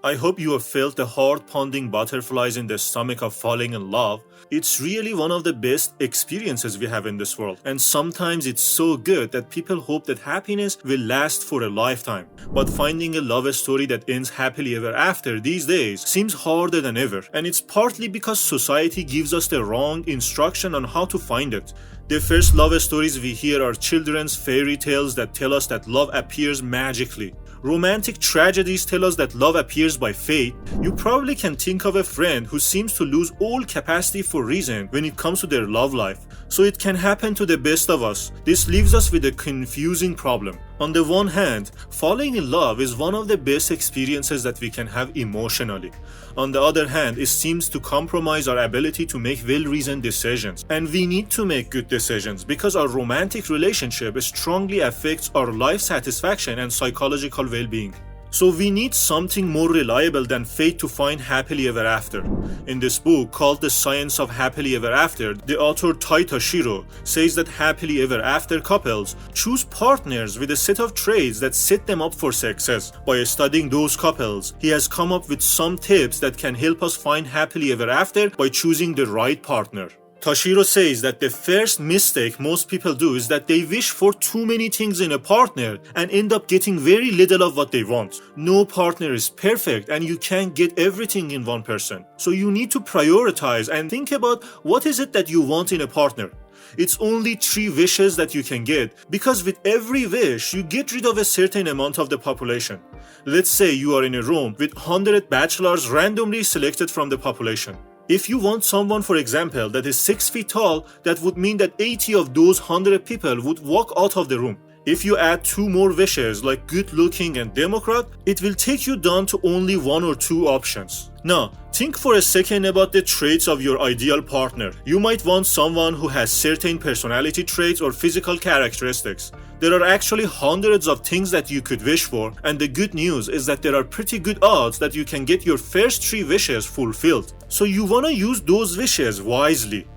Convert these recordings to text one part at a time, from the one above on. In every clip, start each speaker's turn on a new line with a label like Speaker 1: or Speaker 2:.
Speaker 1: I hope you have felt the heart-pounding butterflies in the stomach of falling in love. It's really one of the best experiences we have in this world, and sometimes it's so good that people hope that happiness will last for a lifetime. But finding a love story that ends happily ever after these days seems harder than ever, and it's partly because society gives us the wrong instruction on how to find it. The first love stories we hear are children's fairy tales that tell us that love appears magically. Romantic tragedies tell us that love appears by fate. You probably can think of a friend who seems to lose all capacity for reason when it comes to their love life. So it can happen to the best of us. This leaves us with a confusing problem. On the one hand, falling in love is one of the best experiences that we can have emotionally. On the other hand, it seems to compromise our ability to make well-reasoned decisions. And we need to make good decisions because our romantic relationship strongly affects our life satisfaction and psychological well-being. So we need something more reliable than fate to find happily ever after. In this book called The Science of Happily Ever After, the author Ty Tashiro says that happily ever after couples choose partners with a set of traits that set them up for success. By studying those couples, he has come up with some tips that can help us find happily ever after by choosing the right partner. Tashiro says that the first mistake most people do is that they wish for too many things in a partner and end up getting very little of what they want. No partner is perfect and you can't get everything in one person. So you need to prioritize and think about what is it that you want in a partner. It's only 3 wishes that you can get because with every wish you get rid of a certain amount of the population. Let's say you are in a room with 100 bachelors randomly selected from the population. If you want someone, for example, that is 6 feet tall, that would mean that 80 of those 100 people would walk out of the room. If you add 2 more wishes like good looking and Democrat, it will take you down to only 1 or 2 options. Now, think for a second about the traits of your ideal partner. You might want someone who has certain personality traits or physical characteristics. There are actually hundreds of things that you could wish for, and the good news is that there are pretty good odds that you can get your first 3 wishes fulfilled. So you want to use those wishes wisely.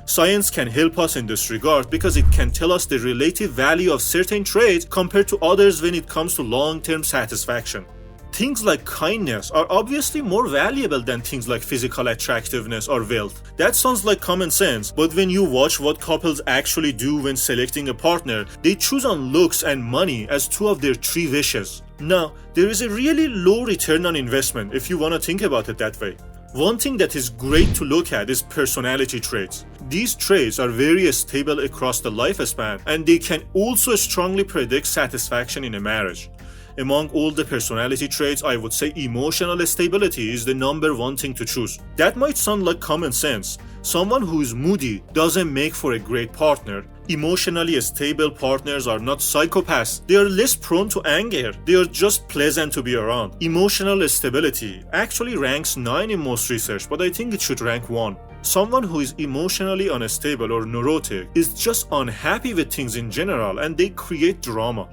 Speaker 1: Science can help us in this regard because it can tell us the relative value of certain traits compared to others when it comes to long-term satisfaction. Things like kindness are obviously more valuable than things like physical attractiveness or wealth. That sounds like common sense, but when you watch what couples actually do when selecting a partner, they choose on looks and money as 2 of their 3 wishes. Now, there is a really low return on investment if you want to think about it that way. One thing that is great to look at is personality traits. These traits are very stable across the lifespan, and they can also strongly predict satisfaction in a marriage. Among all the personality traits, I would say emotional stability is the number 1 thing to choose. That might sound like common sense. Someone who is moody doesn't make for a great partner. Emotionally stable partners are not psychopaths. They are less prone to anger. They are just pleasant to be around. Emotional stability actually ranks 9 in most research, but I think it should rank 1. Someone who is emotionally unstable or neurotic is just unhappy with things in general, and they create drama.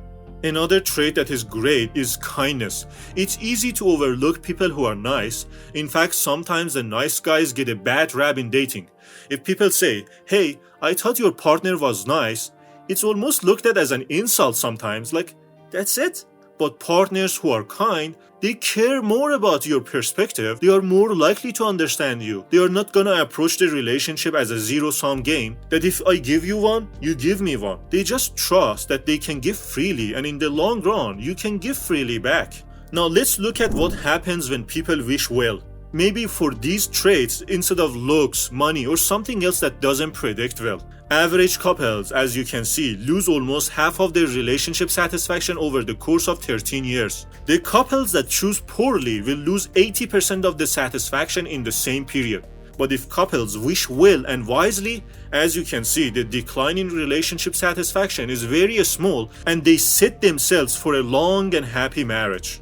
Speaker 1: Another trait that is great is kindness. It's easy to overlook people who are nice. In fact, sometimes the nice guys get a bad rap in dating. If people say, "Hey, I thought your partner was nice," it's almost looked at as an insult sometimes, like, that's it? But partners who are kind, they care more about your perspective. They are more likely to understand you. They are not gonna approach the relationship as a zero-sum game, that if I give you one, you give me one. They just trust that they can give freely, and in the long run, you can give freely back. Now let's look at what happens when people wish well. Maybe for these traits instead of looks, money, or something else that doesn't predict well. Average couples, as you can see, lose almost half of their relationship satisfaction over the course of 13 years. The couples that choose poorly will lose 80% of the satisfaction in the same period. But if couples wish well and wisely, as you can see, the decline in relationship satisfaction is very small, and they set themselves for a long and happy marriage.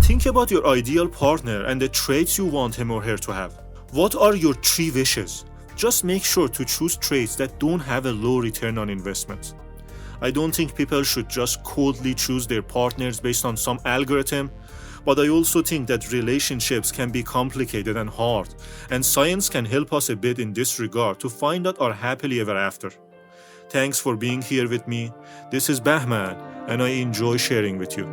Speaker 1: Think about your ideal partner and the traits you want him or her to have. What are your 3 wishes? Just make sure to choose traits that don't have a low return on investment. I don't think people should just coldly choose their partners based on some algorithm, but I also think that relationships can be complicated and hard, and science can help us a bit in this regard to find out our happily ever after. Thanks for being here with me. This is Bahman, and I enjoy sharing with you.